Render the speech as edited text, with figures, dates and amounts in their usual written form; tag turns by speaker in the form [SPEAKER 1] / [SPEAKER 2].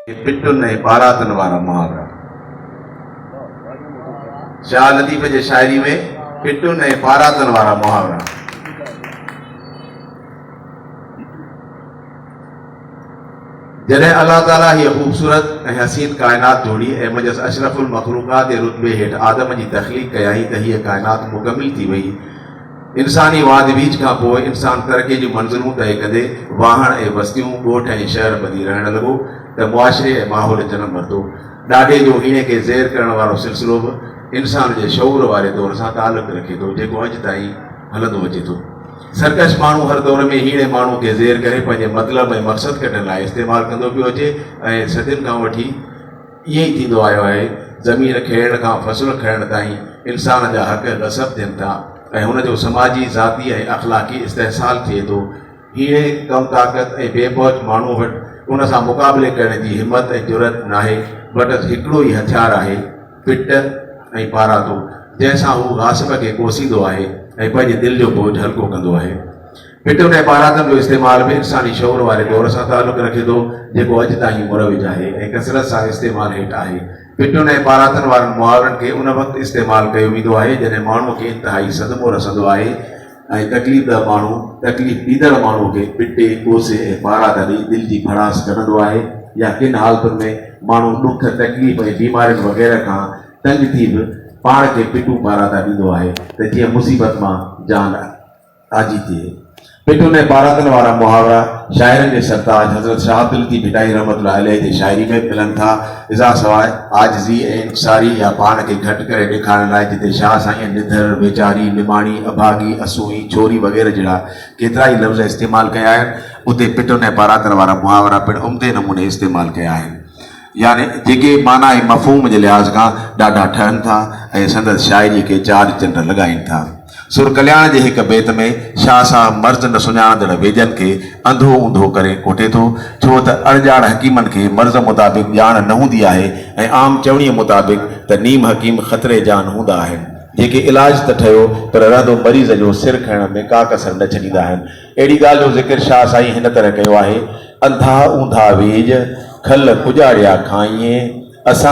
[SPEAKER 1] पिटुन ऐं बारातन वारा मुहावरा। शाह लतीफ़ जे शायरी में पिटुन ऐं बारातन वारा मुहावरा। जॾहिं अल्लाह ताला हीअ ख़ूबसूरत ऐं हसीन कायनात जोड़ी ऐं मुंहिंजो अशरफुल मखलूक़ात जे रुतबे हेठि आदम जी तख़लीक़ कयाई त हीअ कायनात मुकमिल थी वई। इंसानी वाद बीज खां पोइ इंसान तरक़ी जूं मंज़िलूं तय कंदे वाहण ऐं बस्तियूं ॻोठ ऐं शहर ॿधी रहण लॻो त मुआशिरे ऐं माहौल जनम वरितो। ॾाढे जो हीणे खे ज़ेर करण वारो सिलसिलो बि इंसान जे शऊर वारे दौर सां तालुक़ रखे थो, जेको अॼु ताईं हलंदो अचे थो। सरकश माण्हू हर दौर में हीणे माण्हू खे ज़ेर करे पंहिंजे मतिलब ऐं मक़सद कढण लाइ इस्तेमालु कंदो पियो अचे ऐं सदियुनि खां वठी ईअं ई थींदो आयो आहे। ज़मीन खेड़ण खां फ़सुल खणण ताईं इंसान जा हक़ ग़सब थियनि था ऐं हुनजो समाजी ज़ाती ऐं अख़लाक़ी इस्तेहसाल थिए थो। हीणे कम ताक़त ऐं बेपहुच माण्हू वटि उन सां मुक़ाबले करण जी हिमत ऐं ज़रूरत नाहे, बटस हिकिड़ो ई हथियार आहे, पिट ऐं पारातो, जंहिंसां हू ग़ासिब खे कोसींदो आहे ऐं पंहिंजे दिलि जो बोझ हल्को कंदो आहे। पिटुन ऐं बारातन जो इस्तेमालु बि इंसानी शऊर वारे दौर सां तालुक़ रखे थो, जेको अॼु ताईं मुरविज आहे ऐं कसरत सां इस्तेमालु हेठि आहे। पिटुन ऐं बारातन वारनि मुहावरनि खे उन वक़्तु इस्तेमालु कयो वेंदो आहे जॾहिं माण्हूअ खे इंतिहाई सदमो रसंदो आहे ऐं तकलीफ़ ॾींदड़ माण्हू खे पिटे कोसे ऐं बारात ॾेई दिलि जी भड़ास कढंदो आहे, या किन हालतुनि में माण्हू ॾुख तकलीफ़ ऐं बीमारियुनि वग़ैरह खां तंग थी बि पाण खे पिटूं बाराता ॾींदो आहे त जीअं मुसीबत मां जान आजी थिए। पिटुन ऐं बारातन वारा मुहावरा शाइरनि जे सरताज हज़रत शाह अब्दुल लतीफ़ भिटाई रहमतुल्लाह अलैह जी शाइरी में मिलनि था। इज़ा सवाइ आजिज़ी ऐं इंकिसारी या पाण खे घटि करे ॾेखारण लाइ जिते शाह साईं निधर, वेचारी, निमाणी, अभागी, असूई, छोरी वग़ैरह जहिड़ा केतिरा ई लफ़्ज़ इस्तेमालु कया आहिनि, उते पिटुन ऐं बारातन वारा मुहावरा पिणु उम्दे नमूने इस्तेमालु कया आहिनि। यानी जेके माना ऐं मफ़हूम जे लिहाज़ खां ॾाढा ठहनि था ऐं संदसि शाइरीअ खे चार चंड लॻाइनि था। सुर कल्याण जे हिक बेत में शाह साहब मर्ज़ न सुञाणंदड़ वेजनि खे अंधो ऊंधो करे कोटे थो, छो त अणॼाण हकीमनि खे मर्ज़ मुताबिक़ ॼाण न हूंदी आहे ऐं आम चवणीअ मुताबिक़ त नीम हकीम ख़तरे जान हूंदा आहिनि, जेके इलाज त ठहियो पर रहंदो मरीज़ जो सिर खणण में का कसर न छॾींदा आहिनि। अहिड़ी ॻाल्हि जो ज़िक्र शाह साईं हिन तरह कयो आहे: अंधा ऊंधा वेज खल पुॼाड़िया खाईं, असां